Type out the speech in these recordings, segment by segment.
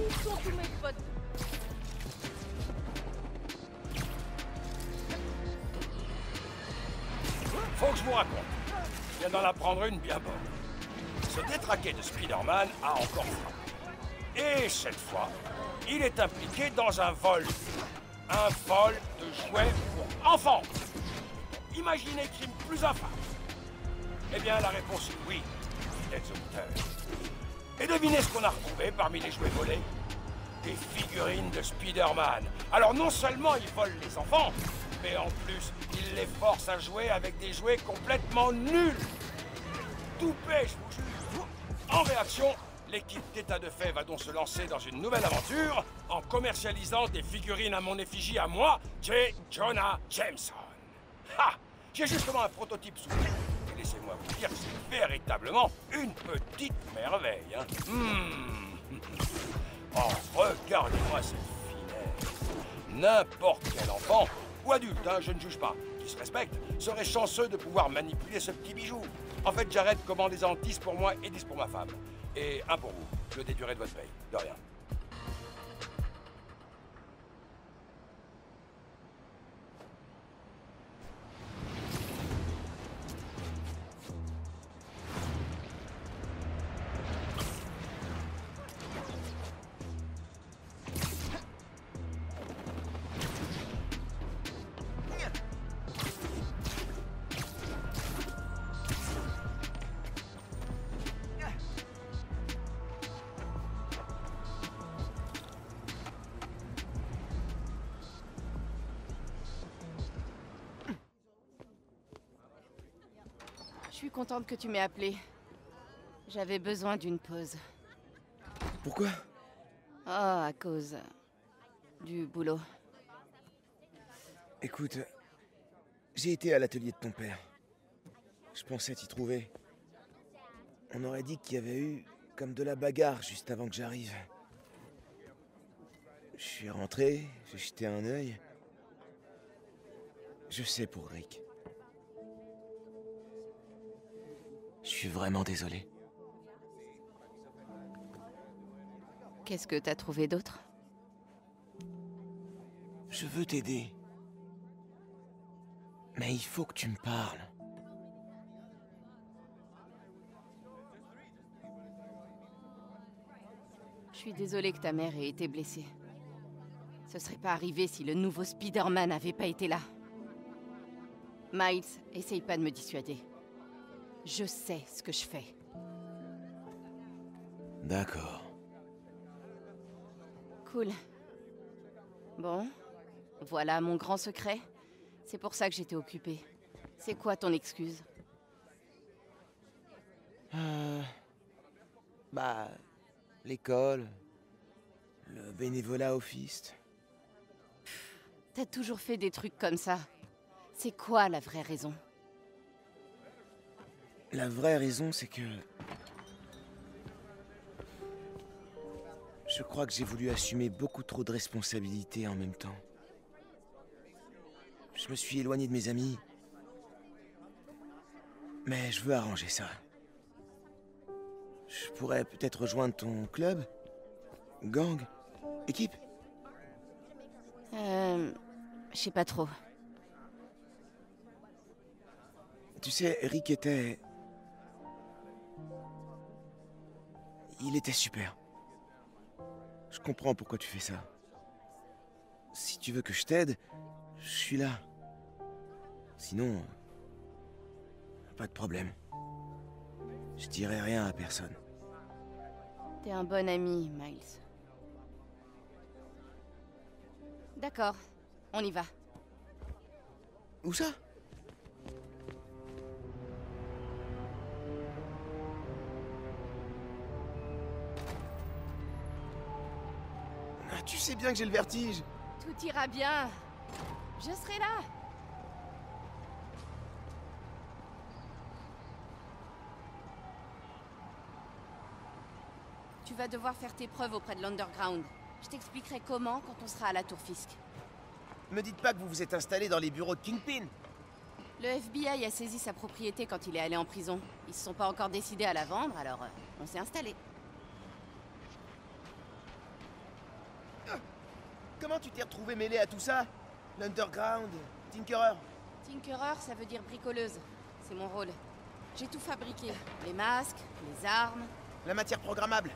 Où sont tous mes potes? Faut que je vous raconte. Je viens d'en apprendre une bien bonne. Ce détraqué de Spider-Man a encore frappé. Et cette fois, il est impliqué dans un vol. Un vol de jouets pour enfants. Imaginez crime plus infâme. Eh bien, la réponse est oui, fidèles auditeurs. Et devinez ce qu'on a retrouvé parmi les jouets volés? Des figurines de Spider-Man. Alors non seulement ils volent les enfants, mais en plus, ils les forcent à jouer avec des jouets complètement nuls. Toupé, je vous jure. En réaction, l'équipe d'État de fait va donc se lancer dans une nouvelle aventure en commercialisant des figurines à mon effigie à moi, J. Jonah Jameson. Ha! J'ai justement un prototype sous les yeux. Et laissez-moi vous dire que c'est véritablement une petite merveille. Hein. Oh, regardez-moi cette finesse. N'importe quel enfant, ou adulte, hein, je ne juge pas, qui se respecte, serait chanceux de pouvoir manipuler ce petit bijou. En fait, j'arrête commandez-en 10 pour moi et 10 pour ma femme. Et un pour vous. Je déduirai de votre paye. De rien. Je suis contente que tu m'aies appelé. J'avais besoin d'une pause. Pourquoi? Oh, à cause du boulot. Écoute, j'ai été à l'atelier de ton père. Je pensais t'y trouver. On aurait dit qu'il y avait eu comme de la bagarre juste avant que j'arrive. Je suis rentré, j'ai jeté un œil. Je sais pour Rick. Je suis vraiment désolé. Qu'est-ce que t'as trouvé d'autre? Je veux t'aider. Mais il faut que tu me parles. Je suis désolée que ta mère ait été blessée. Ce serait pas arrivé si le nouveau Spider-Man n'avait pas été là. Miles, essaye pas de me dissuader. Je sais ce que je fais. D'accord. Cool. Bon, voilà mon grand secret. C'est pour ça que j'étais occupée. C'est quoi ton excuse? Bah... l'école... le bénévolat au Fist... T'as toujours fait des trucs comme ça. C'est quoi la vraie raison? La vraie raison, c'est que... je crois que j'ai voulu assumer beaucoup trop de responsabilités en même temps. Je me suis éloigné de mes amis. Mais je veux arranger ça. Je pourrais peut-être rejoindre ton club? Gang? Équipe? Je sais pas trop. Tu sais, Rick était... il était super. Je comprends pourquoi tu fais ça. Si tu veux que je t'aide, je suis là. Sinon... pas de problème. Je dirai rien à personne. T'es un bon ami, Miles. D'accord, on y va. Où ça? Ah, tu sais bien que j'ai le vertige. Tout ira bien. Je serai là. Tu vas devoir faire tes preuves auprès de l'Underground. Je t'expliquerai comment quand on sera à la Tour Fisk. Me dites pas que vous vous êtes installé dans les bureaux de Kingpin. Le FBI a saisi sa propriété quand il est allé en prison. Ils se sont pas encore décidés à la vendre, alors on s'est installé. Comment tu t'es retrouvé mêlé à tout ça? L'Underground, Tinkerer? Tinkerer, ça veut dire bricoleuse. C'est mon rôle. J'ai tout fabriqué. Les masques, les armes... La matière programmable?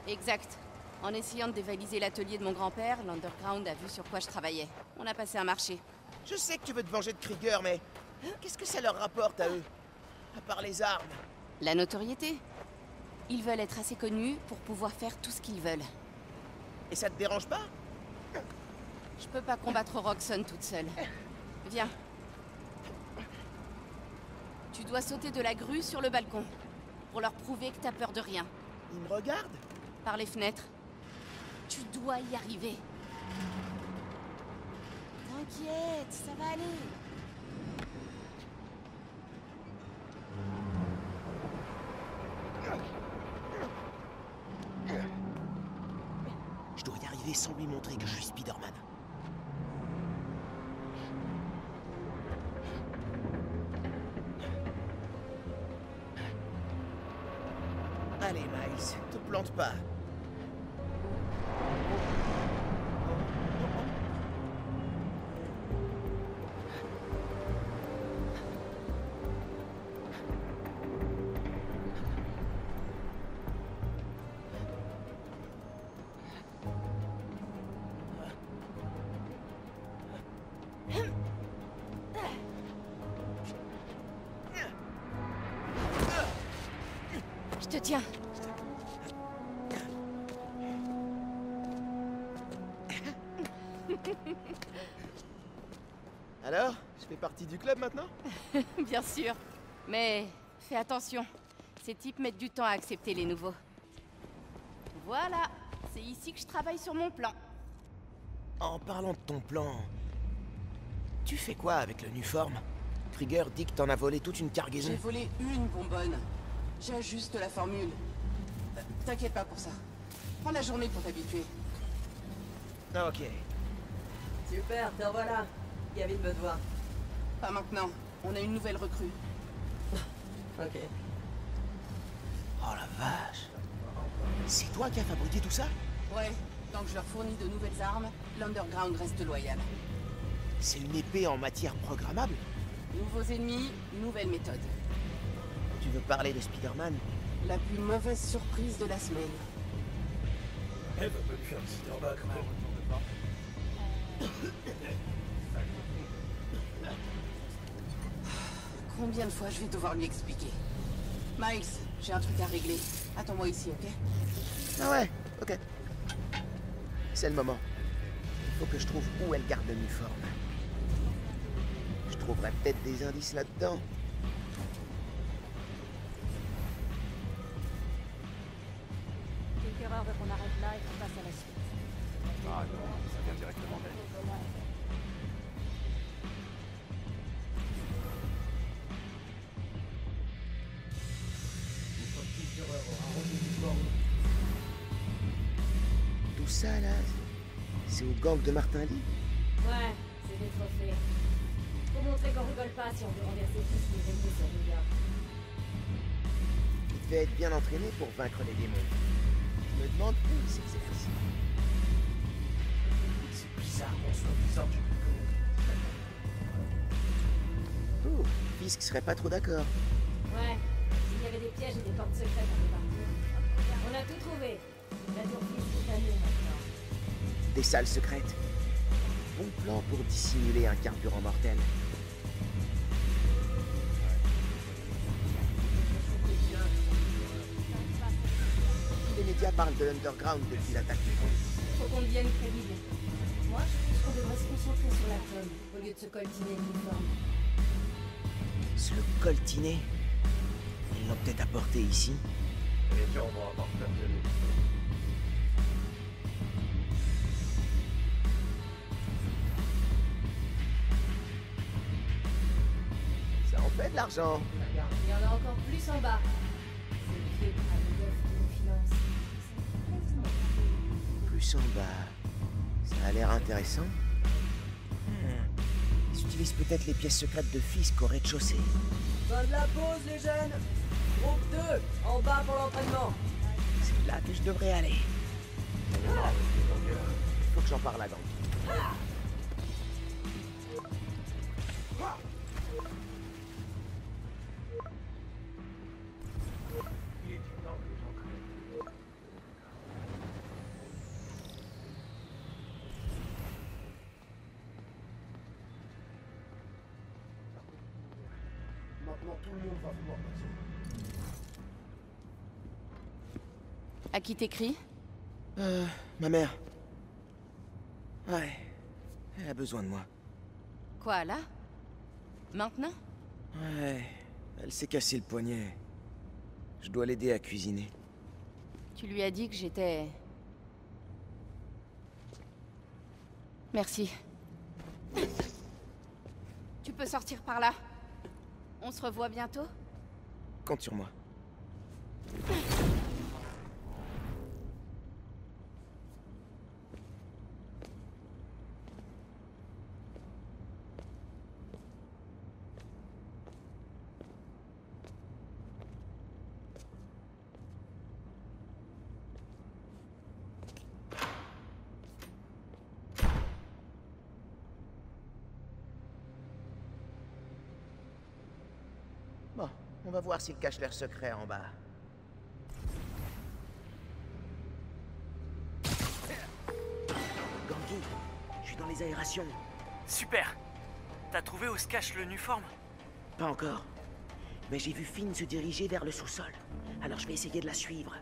Exact. En essayant de dévaliser l'atelier de mon grand-père, l'Underground a vu sur quoi je travaillais. On a passé un marché. Je sais que tu veux te venger de Krieger, mais... qu'est-ce que ça leur rapporte à eux? À part les armes? La notoriété. Ils veulent être assez connus pour pouvoir faire tout ce qu'ils veulent. Et ça te dérange pas? Je peux pas combattre Roxxon toute seule. Viens. Tu dois sauter de la grue sur le balcon. Pour leur prouver que t'as peur de rien. Ils me regardent? Par les fenêtres. Tu dois y arriver. T'inquiète, ça va aller. Je dois y arriver sans lui montrer que je suis Spider-Man. Allez, Miles, te plante pas. Je te tiens. Alors, je fais partie du club maintenant? Bien sûr. Mais fais attention. Ces types mettent du temps à accepter les nouveaux. Voilà. C'est ici que je travaille sur mon plan. En parlant de ton plan... Tu fais quoi avec le Nuform? Krieger dit que t'en as volé toute une cargaison. J'ai volé une bonbonne. J'ajuste la formule. T'inquiète pas pour ça. Prends la journée pour t'habituer. Ah, ok. Super, te revoilà. Gavin veut te voir. Pas maintenant. On a une nouvelle recrue. Ok. Oh la vache. C'est toi qui as fabriqué tout ça? Ouais, tant que je leur fournis de nouvelles armes, l'Underground reste loyal. C'est une épée en matière programmable? Nouveaux ennemis, nouvelle méthode. Tu veux parler de Spider-Man? La plus mauvaise surprise de la semaine. Elle va pas lui faire un petit repas quand même. Combien de fois je vais devoir lui expliquer? Miles, j'ai un truc à régler. Attends-moi ici, ok? Ah ouais, ok. C'est le moment. Il faut que je trouve où elle garde le Nuform. Je trouverai peut-être des indices là-dedans. Tinkerer veut qu'on arrête là et qu'on passe à la suite. Ah non, ça vient directement d'elle. Tout ça, là, c'est au gang de Martin Lee? Ouais, c'est des trophées. Faut montrer qu'on rigole pas si on veut renverser tout ce qui est venu sur New York. Il devait être bien entraîné pour vaincre les démons. Je me demande où il s'exerce. C'est bizarre qu'on soit bizarre du Oh, Fisk serait pas trop d'accord. Ouais, s'il y avait des pièges et des portes secrètes un peu partout. On a tout trouvé. La tour Fisk est à nous maintenant. Des salles secrètes. Bon plan pour dissimuler un carburant mortel. Les médias parlent de l'Underground depuis l'attaque du groupe. Faut qu'on devienne crédible. Moi, je pense qu'on devrait se concentrer sur la com, au lieu de se coltiner l'uniforme. Se le coltiner. Ils l'ont peut-être apporté ici. Et puis on va avoir peur de nous. Ça en fait de l'argent. Il y en a encore plus en bas. C'est le vieux Kravenov qui nous finance. Plus en bas. Ça a l'air intéressant. Ils utilisent peut-être les pièces secrètes de Fisk au rez-de-chaussée. Fin de la pause, les jeunes. Groupe 2, en bas pour l'entraînement. C'est là que je devrais aller. faut que j'en parle à Ganke. Maintenant, tout le monde va vouloir passer. À qui t'écris? Ma mère. Ouais. Elle a besoin de moi. Quoi, là? Maintenant? Ouais. Elle s'est cassé le poignet. Je dois l'aider à cuisiner. Tu lui as dit que j'étais... Merci. Tu peux sortir par là. On se revoit bientôt? Compte sur moi. Bon, on va voir s'ils cachent leur secret en bas. Ganke, je suis dans les aérations. Super! T'as trouvé où se cache le Nuform? Pas encore. Mais j'ai vu Finn se diriger vers le sous-sol. Alors je vais essayer de la suivre.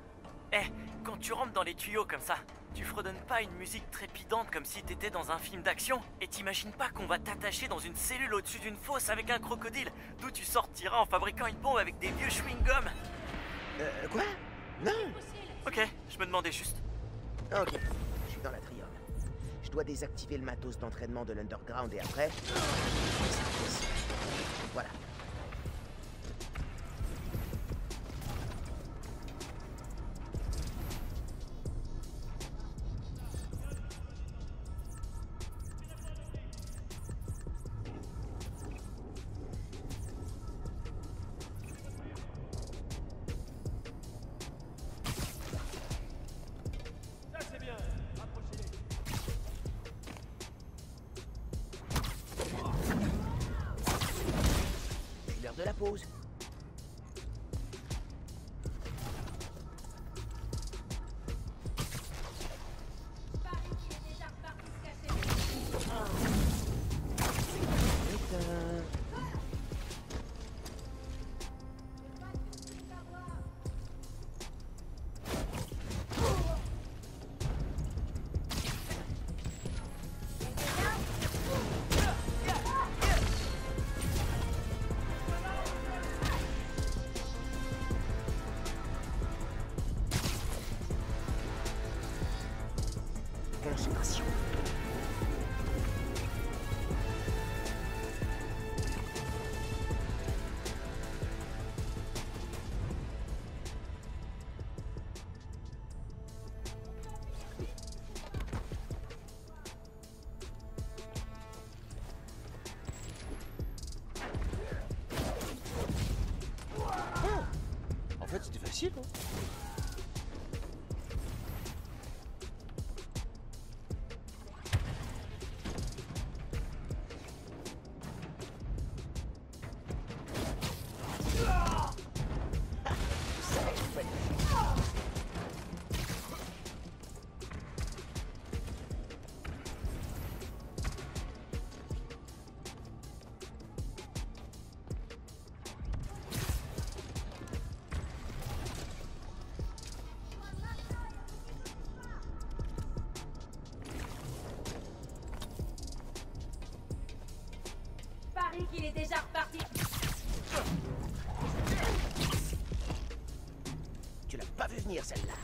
Eh, quand tu rentres dans les tuyaux comme ça, tu fredonnes pas une musique trépidante comme si t'étais dans un film d'action? Et t'imagines pas qu'on va t'attacher dans une cellule au-dessus d'une fosse avec un crocodile, d'où tu sortiras en fabriquant une bombe avec des vieux chewing-gums? Quoi? Non! Ok, je me demandais juste. Ok, je suis dans l'atrium. Je dois désactiver le matos d'entraînement de l'Underground et après... Voilà. De la pause. Concentration. En fait, c'était facile, hein? Qu'il est déjà reparti. Tu l'as pas vu venir celle-là.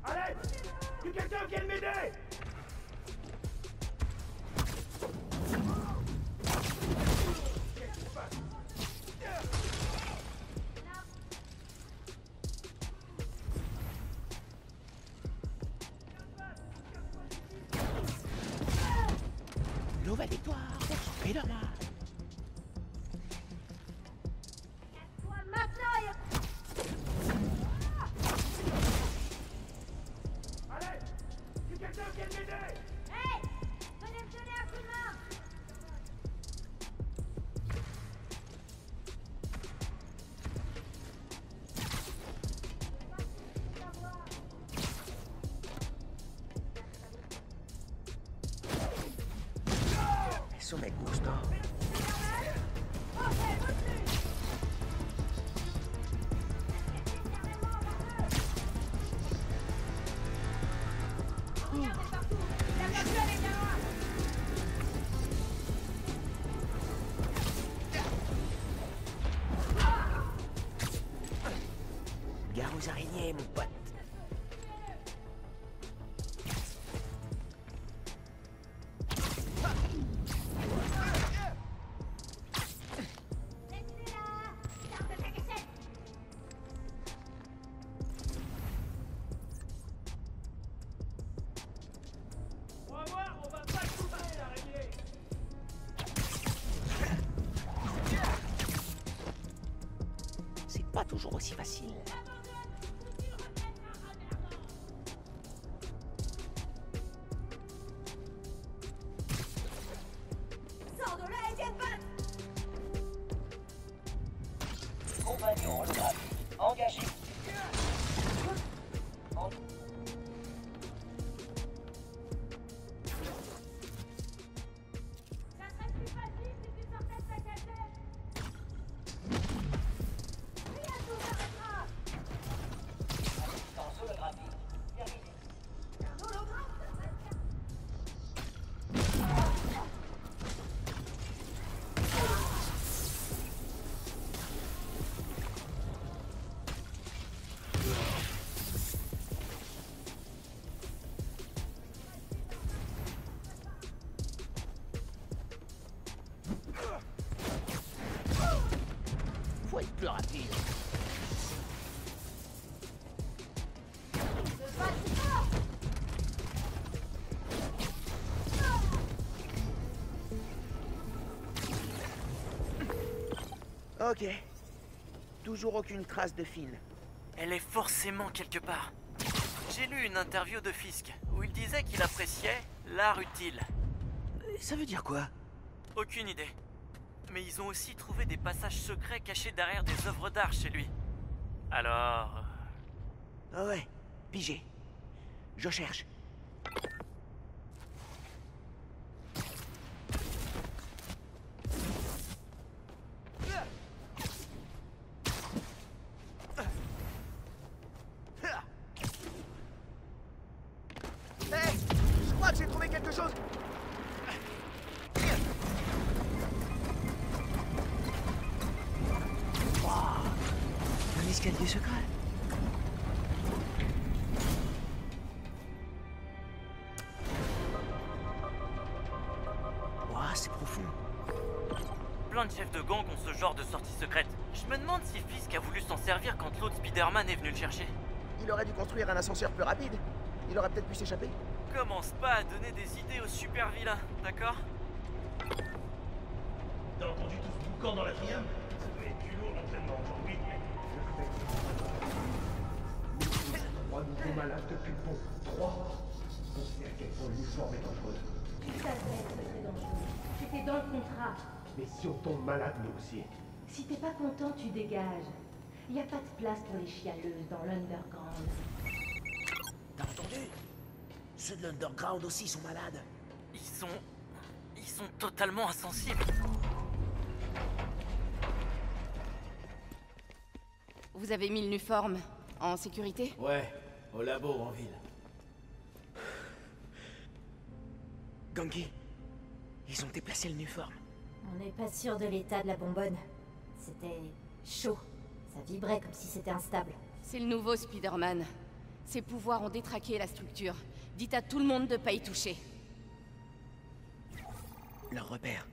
Allez! Que quelqu'un vienne m'aider! Nouvelle victoire pour Spider-Man. Allez! Que quelqu'un Eso me gustó. Gare aux araignées, mon pote. C'est pas toujours aussi facile. Sors de là et viens te battre! Compagnon holographique engagé. Ça serait plus facile si tu sortais de ta caserne! Bientôt s'arrêtera! Assistance holographique terminée. Un hologramme, ça serait Faut être plus rapide. Ok. Toujours aucune trace de Phil. Elle est forcément quelque part. J'ai lu une interview de Fisk où il disait qu'il appréciait l'art utile. Ça veut dire quoi? Aucune idée. Mais ils ont aussi trouvé des passages secrets cachés derrière des œuvres d'art chez lui. Alors... Ah ouais, pigé. Je cherche. Hey, je crois que j'ai trouvé quelque chose. Wow, un escalier secret. Wow, c'est profond. Plein de chefs de gang ont ce genre de sortie secrète. Je me demande si Fisk a voulu s'en servir quand l'autre Spider-Man est venu le chercher. Il aurait dû construire un ascenseur plus rapide. Il aurait peut-être pu s'échapper. Commence pas à donner des idées aux super vilains, d'accord? T'as entendu tout ce boucan dans l'atrium? Ça doit être du lourd l'entraînement aujourd'hui. Trois nouveaux malades depuis le pont. 3. On sait à quel point l'uniforme est dangereuse. Tu savais que c'était dangereux. C'était dans le contrat. Mais si on tombe malade, nous aussi. Si t'es pas content, tu dégages. Y a pas de place pour les chialeuses dans l'underground. T'as entendu? Ceux de l'Underground aussi sont malades. Ils sont totalement insensibles. Vous avez mis l'uniforme en sécurité? Ouais, au labo en ville. Ganke, ils ont déplacé l'uniforme. On n'est pas sûr de l'état de la bonbonne. C'était chaud. Ça vibrait comme si c'était instable. C'est le nouveau Spider-Man. Ses pouvoirs ont détraqué la structure. Dites à tout le monde de pas y toucher. Leur repère.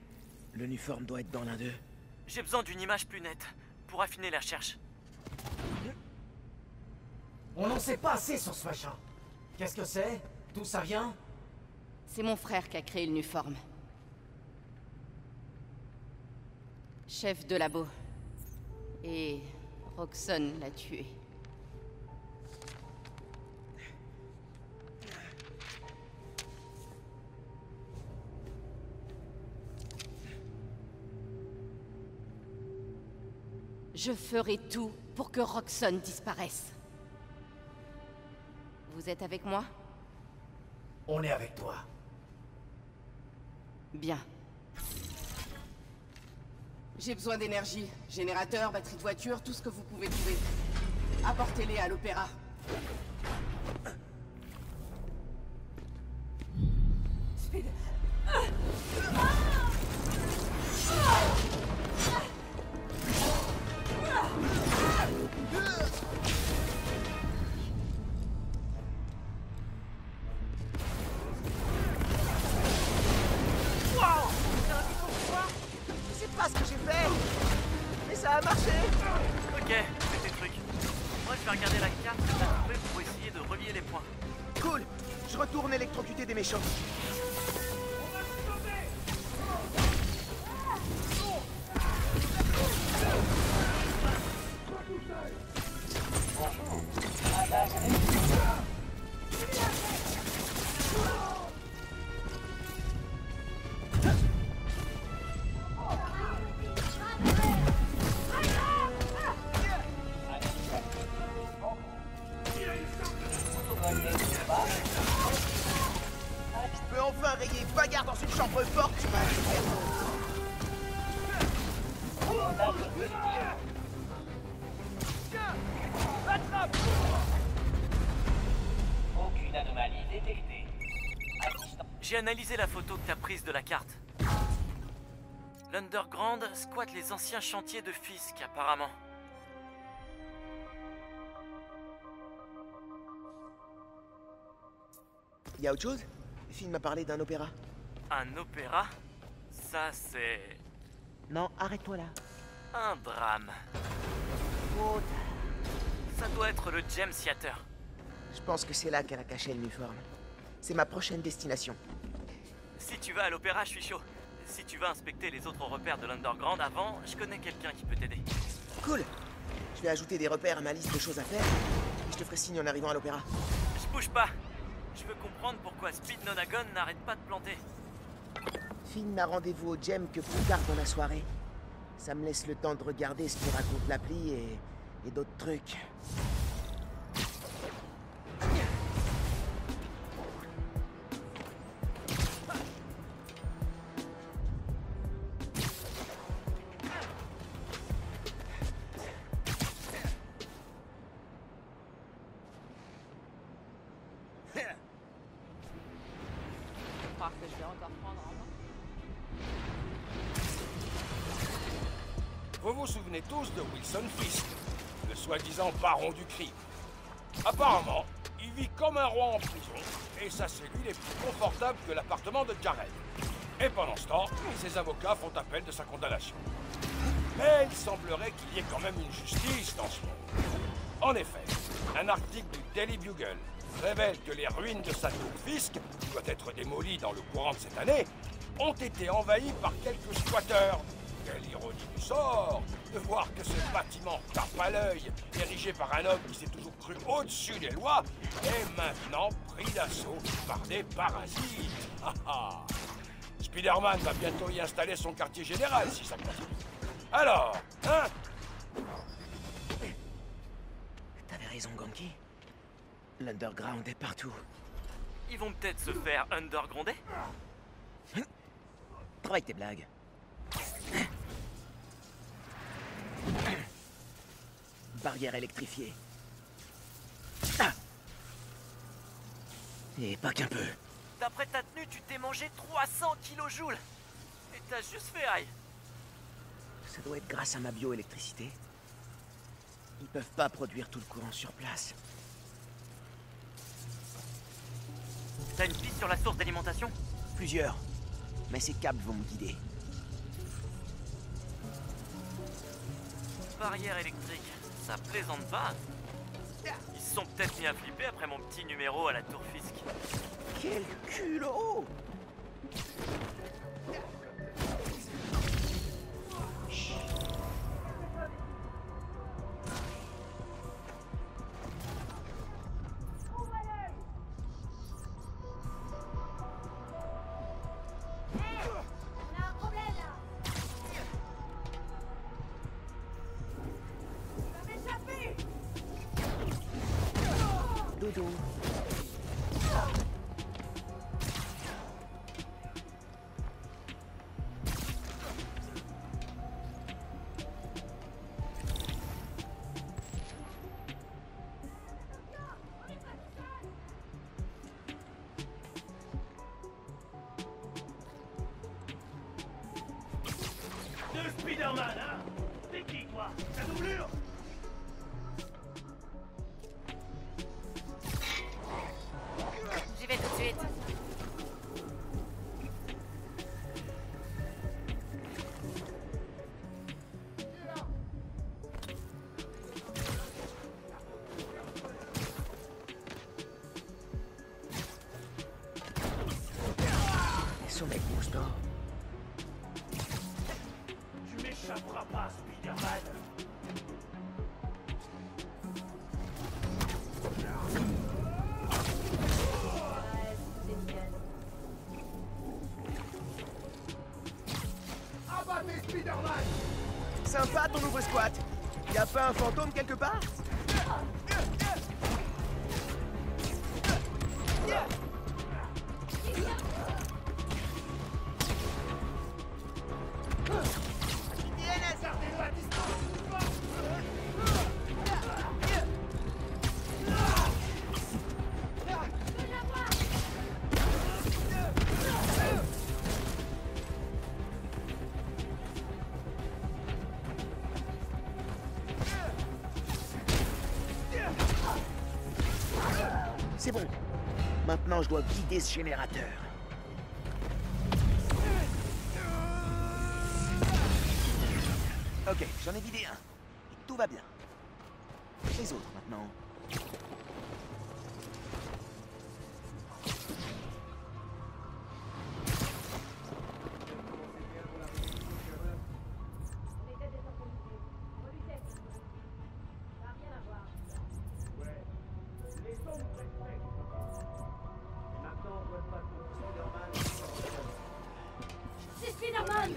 L'uniforme doit être dans l'un d'eux. J'ai besoin d'une image plus nette pour affiner la recherche. On n'en sait pas assez sur ce machin. Qu'est-ce que c'est? D'où ça vient? C'est mon frère qui a créé l'uniforme. Chef de labo. Et Roxxon l'a tué. Je ferai tout pour que Roxxon disparaisse. Vous êtes avec moi? On est avec toi. Bien. J'ai besoin d'énergie. Générateur, batterie de voiture, tout ce que vous pouvez trouver. Apportez-les à l'opéra. Speed. C'est pas ce que j'ai fait. Mais ça a marché. Ok, fais tes trucs. Moi, je vais regarder la carte que t'as trouvée pour essayer de relier les points. Cool. Je retourne électrocuter des méchants. Je peux enfin rayer bagarre dans une chambre forte. Aucune anomalie détectée. J'ai analysé la photo que t'as prise de la carte. L'Underground squatte les anciens chantiers de Fisk, apparemment. Y a autre chose? Finn m'a parlé d'un opéra. Un opéra? Ça, c'est... Non, arrête-toi là. un drame. Oh, Ça doit être le James Theater. je pense que c'est là qu'elle a caché le Nuform. C'est ma prochaine destination. Si tu vas à l'opéra, je suis chaud. Si tu vas inspecter les autres repères de l'Underground avant, je connais quelqu'un qui peut t'aider. Cool. Je vais ajouter des repères à ma liste de choses à faire. Et je te ferai signe en arrivant à l'opéra. Je bouge pas. Je veux comprendre pourquoi Speed Nonagon n'arrête pas de planter. Finn n'a rendez-vous au Gem que plus tard dans la soirée. Ça me laisse le temps de regarder ce que raconte l'appli et d'autres trucs. Croire que je vais encore prendre en main. Vous vous souvenez tous de Wilson Fisk, le soi-disant baron du crime. Apparemment, il vit comme un roi en prison, et sa cellule est plus confortable que l'appartement de Jared. Et pendant ce temps, ses avocats font appel de sa condamnation. Mais il semblerait qu'il y ait quand même une justice dans ce monde. En effet, un article du Daily Bugle révèle que les ruines de sa tour Fisk, qui doit être démolie dans le courant de cette année, ont été envahies par quelques squatteurs. Quelle ironie du sort de voir que ce bâtiment tape à l'œil, érigé par un homme qui s'est toujours cru au-dessus des lois, est maintenant pris d'assaut par des parasites. Ah ah. Spider-Man va bientôt y installer son quartier général si ça continue. Alors, hein? T'avais raison, Ganke. L'Underground est partout. Ils vont peut-être se faire undergrounder? Travaille tes blagues. Barrière électrifiée. Ah. Et pas qu'un peu. D'après ta tenue, tu t'es mangé 300 kilojoules. Et t'as juste fait aïe. Ça doit être grâce à ma bioélectricité. Ils peuvent pas produire tout le courant sur place. T'as une piste sur la source d'alimentation? Plusieurs. Mais ces câbles vont me guider. Barrière électrique, ça plaisante pas. Ils se sont peut-être mis à flipper après mon petit numéro à la tour Fisk. Quel culot! Dodo. squat. Y a pas un fantôme quelque part? C'est bon. Maintenant, je dois guider ce générateur. Ok, j'en ai vidé un. Et tout va bien. Les autres, maintenant. C'est Spider-Man!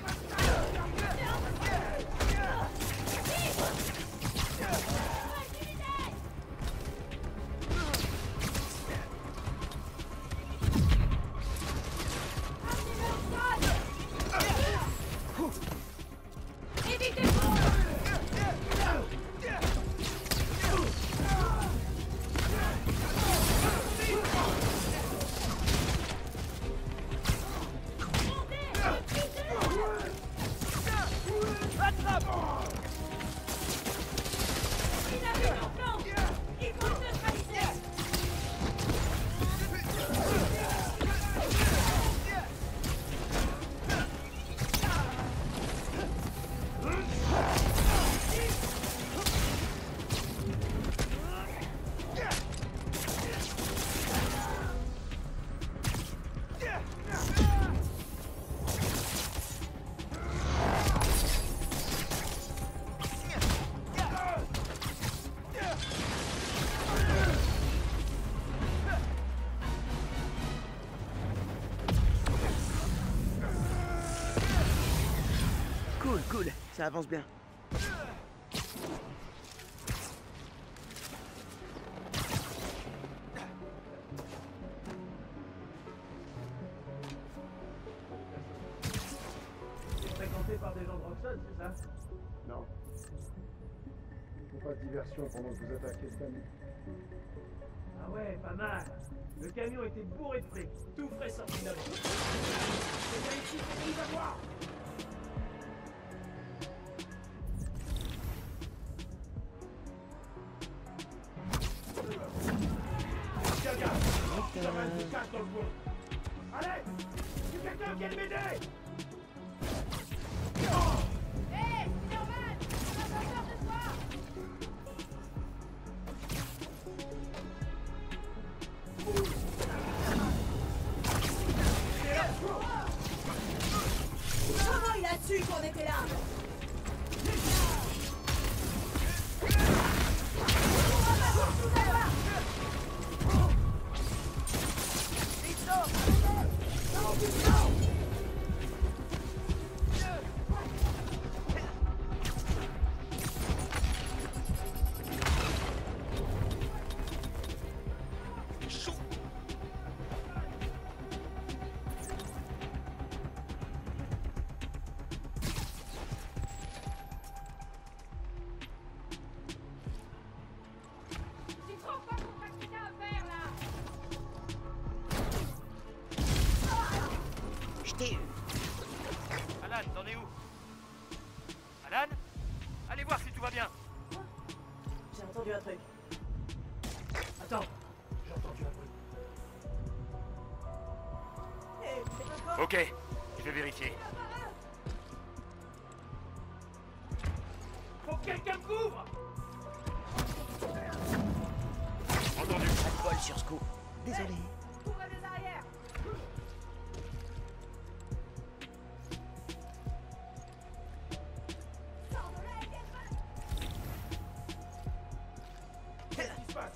Cool, ça avance bien. C'est fréquenté par des gens de Roxxon, c'est ça? Non. Faut pas de diversion pendant que vous attaquez le camion. Ah ouais, pas mal. Le camion était bourré de fric, tout frais sorti d'avant. C'est bien ici qu'on vous avoir. Dans le bois. Allez! C'est quelqu'un qui vient m'aider! Hé, Spider-Man! On a pas peur de toi! Comment il a su qu'on était là? Alan, t'en es où? Alan? Allez voir si tout va bien. J'ai entendu un truc. Attends, j'ai entendu un bruit. Ok, je vais vérifier. Faut que quelqu'un me couvre! Entendu. Pas de bol sur ce coup. Désolé. Couvre les arrières! Qu'est-ce qui se passe?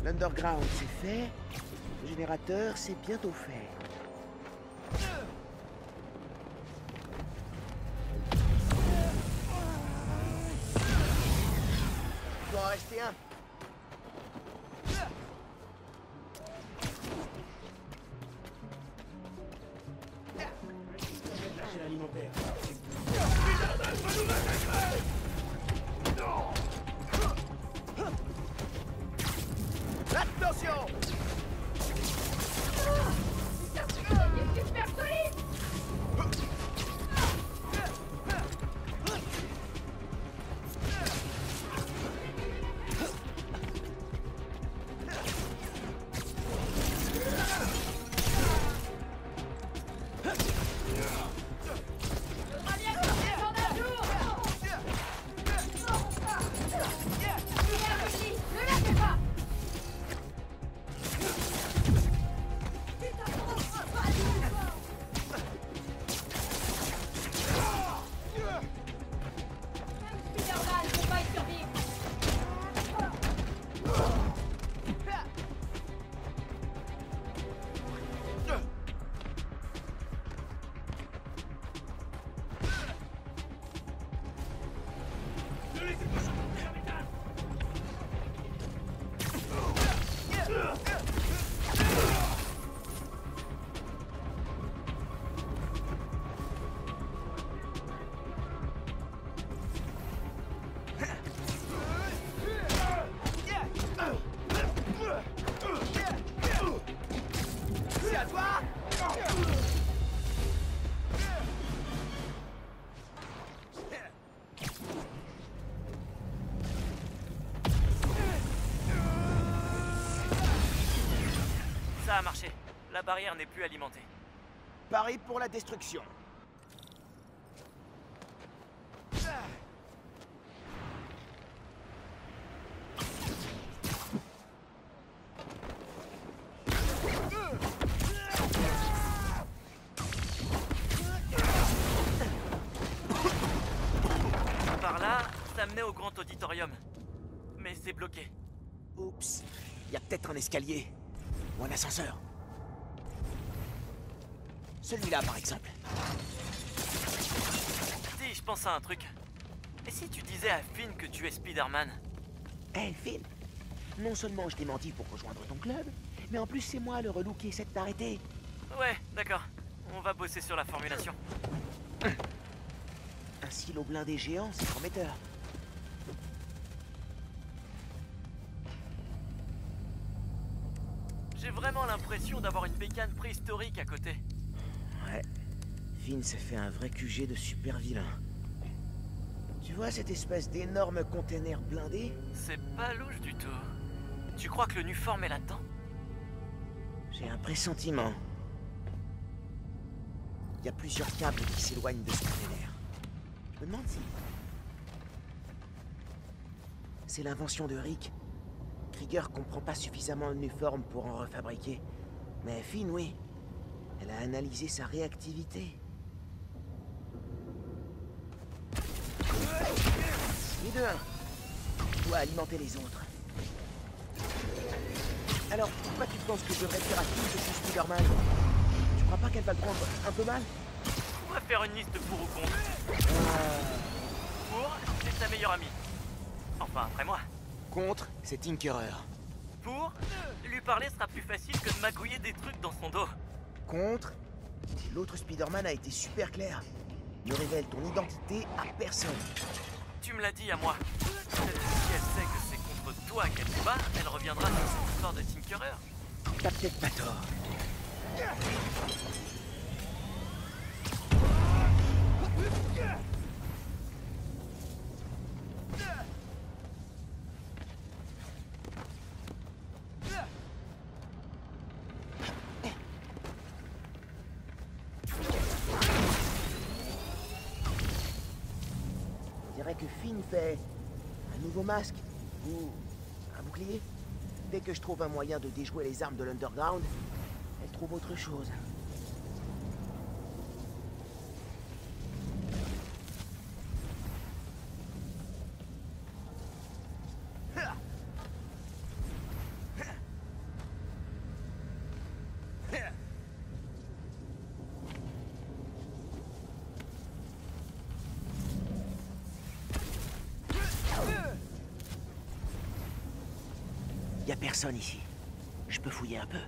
L'underground, c'est fait. Le générateur, c'est bientôt fait. Il doit en rester un. Lâcher l'alimentaire. Attention! Super solide! C'est à toi! Ça a marché. La barrière n'est plus alimentée. Pareil pour la destruction. Par là, ça menait au grand auditorium. Mais c'est bloqué. Oups. Il y a peut-être un escalier. Ou un ascenseur. Celui-là, par exemple. Dis, je pense à un truc. Et si tu disais à Finn que tu es Spider-Man? Hé, Finn. Non seulement je t'ai menti pour rejoindre ton club, mais en plus c'est moi le relou qui essaie de t'arrêter. Ouais, d'accord. On va bosser sur la formulation. Un silo blindé géant, c'est prometteur. J'ai vraiment l'impression d'avoir une bécane préhistorique à côté. Ouais. Finn s'est fait un vrai QG de super vilain. Tu vois cette espèce d'énorme container blindé? C'est pas louche du tout. Tu crois que le Nuform est là-dedans? J'ai un pressentiment. Il y a plusieurs câbles qui s'éloignent de ce container. Je me demande si... C'est l'invention de Rick. Krieger comprend pas suffisamment le Nuform pour en refabriquer. Mais Finn, oui. Elle a analysé sa réactivité. Les deux, tu dois alimenter les autres. Alors, pourquoi tu penses que je devrais faire à Finn que je suis Spider-Man? Tu crois pas qu'elle va le prendre un peu mal? On va faire une liste pour ou contre. Pour, c'est ta meilleure amie. Enfin, après moi. Contre, c'est Tinkerer. Pour, lui parler sera plus facile que de magouiller des trucs dans son dos. Contre, l'autre Spider-Man a été super clair. Ne révèle ton identité à personne. Tu me l'as dit à moi. Si elle sait que c'est contre toi qu'elle se bat, elle reviendra sur cette histoire de Tinkerer. T'as peut-être pas tort. Je dirais que Finn fait un nouveau masque ou un bouclier. Dès que je trouve un moyen de déjouer les armes de l'Underground, elle trouve autre chose. a personne ici. Je peux fouiller un peu.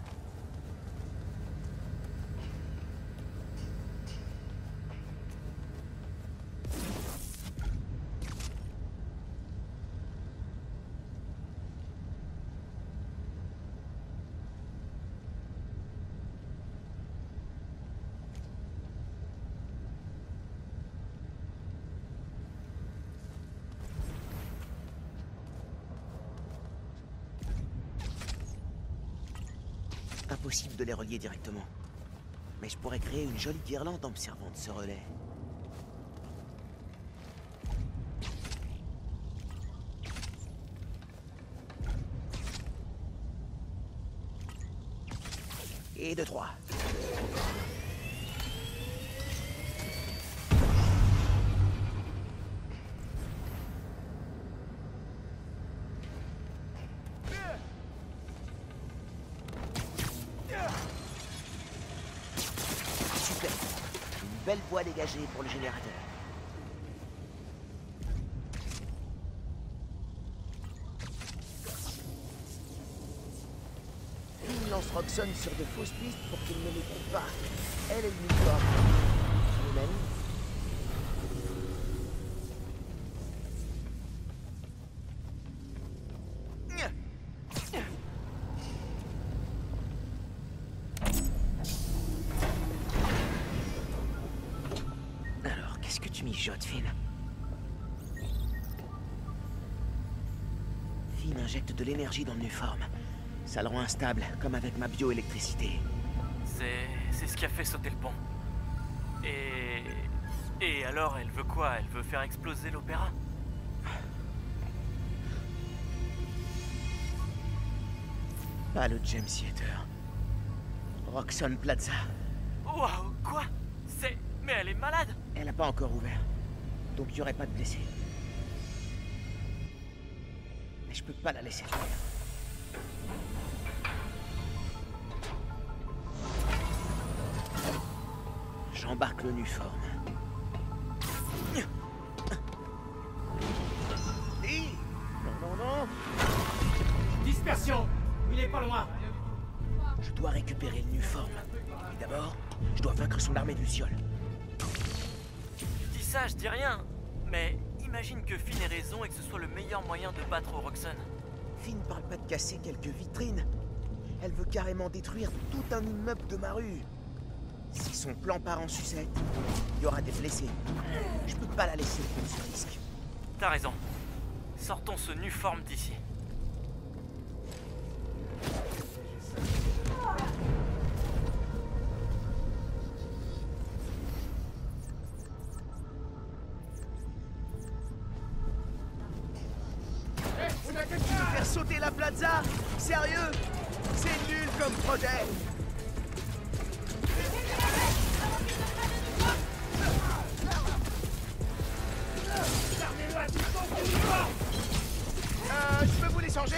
Impossible de les relier directement. Mais je pourrais créer une jolie guirlande en me servant de ce relais. Et 2, 3. Super. Une belle voie dégagée pour le générateur. Finn lance Roxxon sur de fausses pistes pour qu'il ne les trouve pas. Elle est l'uniforme. Mon ami. Alors, qu'est-ce que tu mijotes, Finn? Finn injecte de l'énergie dans le Nuform. Ça le rend instable, comme avec ma bioélectricité. C'est ce qui a fait sauter le pont. Et alors, elle veut quoi? Elle veut faire exploser l'opéra? Pas le James Theater. Roxxon Plaza. Waouh, quoi? Mais elle est malade! Elle n'a pas encore ouvert. Donc il n'y aurait pas de blessés. Mais je peux pas la laisser faire. J'embarque le Nuform. Non. Dispersion! Il est pas loin! Je dois récupérer le Nuform. Et d'abord, je dois vaincre son armée du Ciel. Je dis ça, je dis rien. Mais imagine que Finn ait raison et que ce soit le meilleur moyen de battre Roxxon. Finn parle pas de casser quelques vitrines. Elle veut carrément détruire tout un immeuble de ma rue. Si son plan part en sucette, il y aura des blessés. Je peux pas la laisser prendre ce risque. T'as raison. Sortons ce Nuform d'ici. Faire sauter la plaza? Sérieux? C'est nul comme projet. Je peux vous les changer?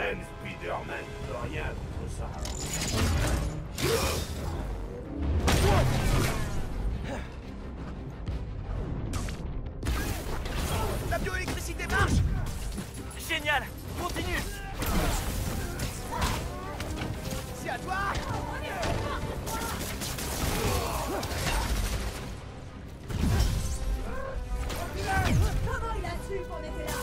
Même Spider-Man ne peut rien contre ça. La bioélectricité marche! Génial! Continue! C'est à toi! Comment il a su qu'on était là?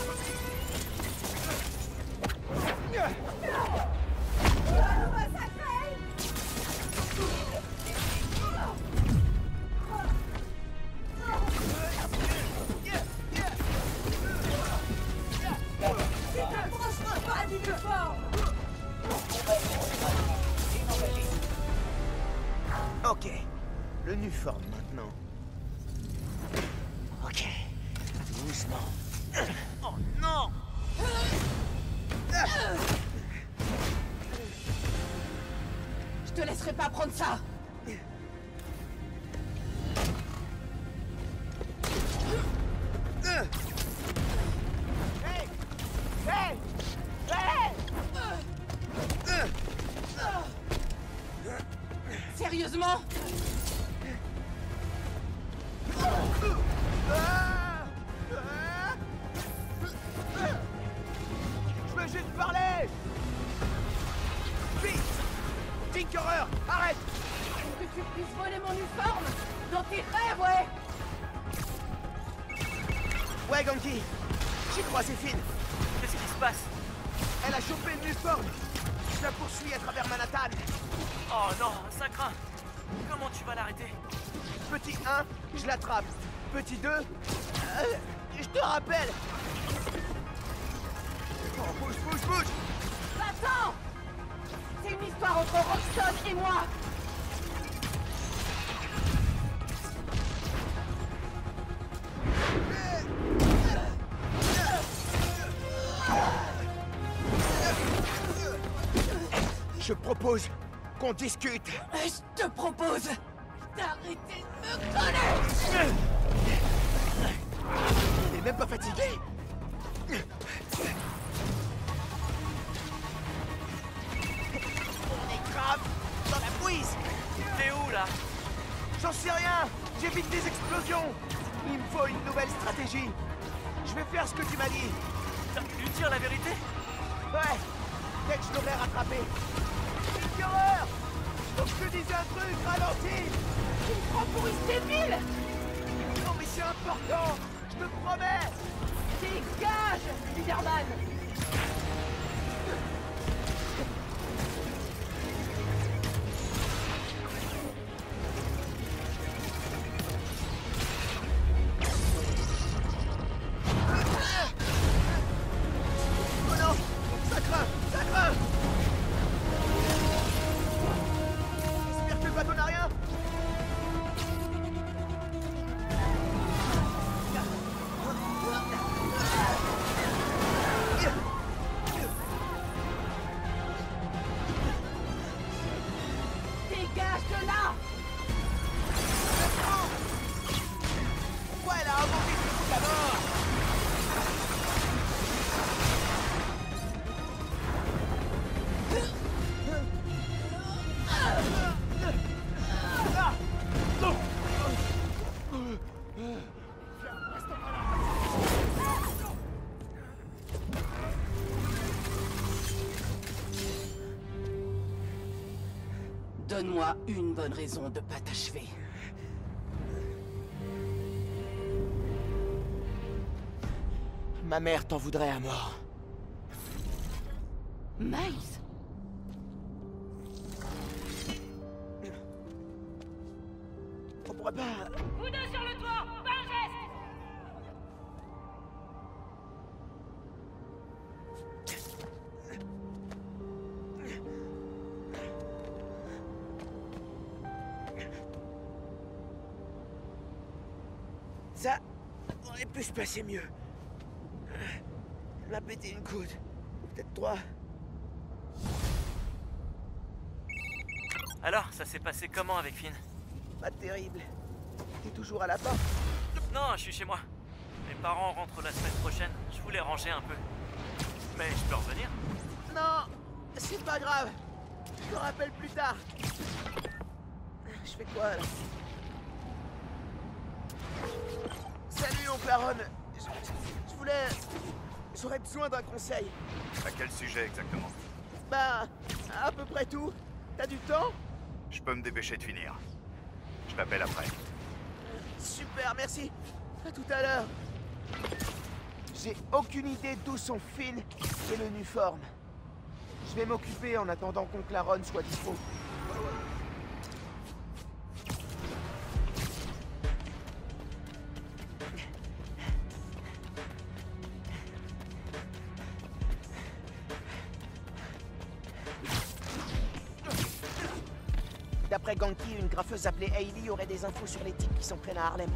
Ok, le Nuform maintenant. Ok, doucement. Oh non! Je te laisserai pas prendre ça. Hey! Hey! Hey! Sérieusement? Je veux juste parler! Vite! Tinkerer, arrête! Que tu puisses voler mon uniforme? Dans tes rêves, ouais! Ouais, Ganki, j'ai croisé Finn. Qu'est-ce qui se passe? Elle a chopé le Nuform. Je la poursuis à travers Manhattan. Oh non, ça craint. Comment tu vas l'arrêter? Petit 1, je l'attrape. Petit 2, je te rappelle. Oh, bouge, bouge, bouge! Attends! C'est une histoire entre Roxxon et moi! Je propose qu'on discute. Je te propose d'arrêter de me coller! Il est même pas fatigué. On est grave dans la bouise. T'es où là? J'en sais rien. J'évite des explosions. Il me faut une nouvelle stratégie. Je vais faire ce que tu m'as dit. T'as pu lui dire la vérité? Ouais. Dès que je l'aurai rattrapé. Quelle horreur! Faut que je te dise un truc, ralentis! Tu me prends pour une débile! Non mais c'est important! Je te promets! Dégage, Spider-Man! Oh non! Ça craint! Ça craint! J'espère que le bateau n'a rien! Dégage de là! Pourquoi elle a inventé ce truc alors? Donne-moi une bonne raison de pas t'achever. Ma mère t'en voudrait à mort. Miles? On pourrait pas... Vous deux sur le toit! Pas un geste! Ça aurait pu se passer mieux. Elle m'a pété une côte. Peut-être 3. Alors, ça s'est passé comment avec Finn? Pas terrible. T'es toujours à la porte? Non, je suis chez moi. Mes parents rentrent la semaine prochaine. Je voulais ranger un peu. Mais je peux revenir? Non, c'est pas grave. Je te rappelle plus tard. Je fais quoi, là? Salut, oncle Aaron. Je voulais... J'aurais besoin d'un conseil. À quel sujet exactement? Bah, à peu près tout. T'as du temps? Je peux me dépêcher de finir. Je t'appelle après. Super, merci. À tout à l'heure. J'ai aucune idée d'où sont Finn et le Nuform. Je vais m'occuper en attendant qu'oncle Aaron soit dispo. D'après Ganki, une graffeuse appelée Hailey aurait des infos sur les types qui s'en prennent à Harlem.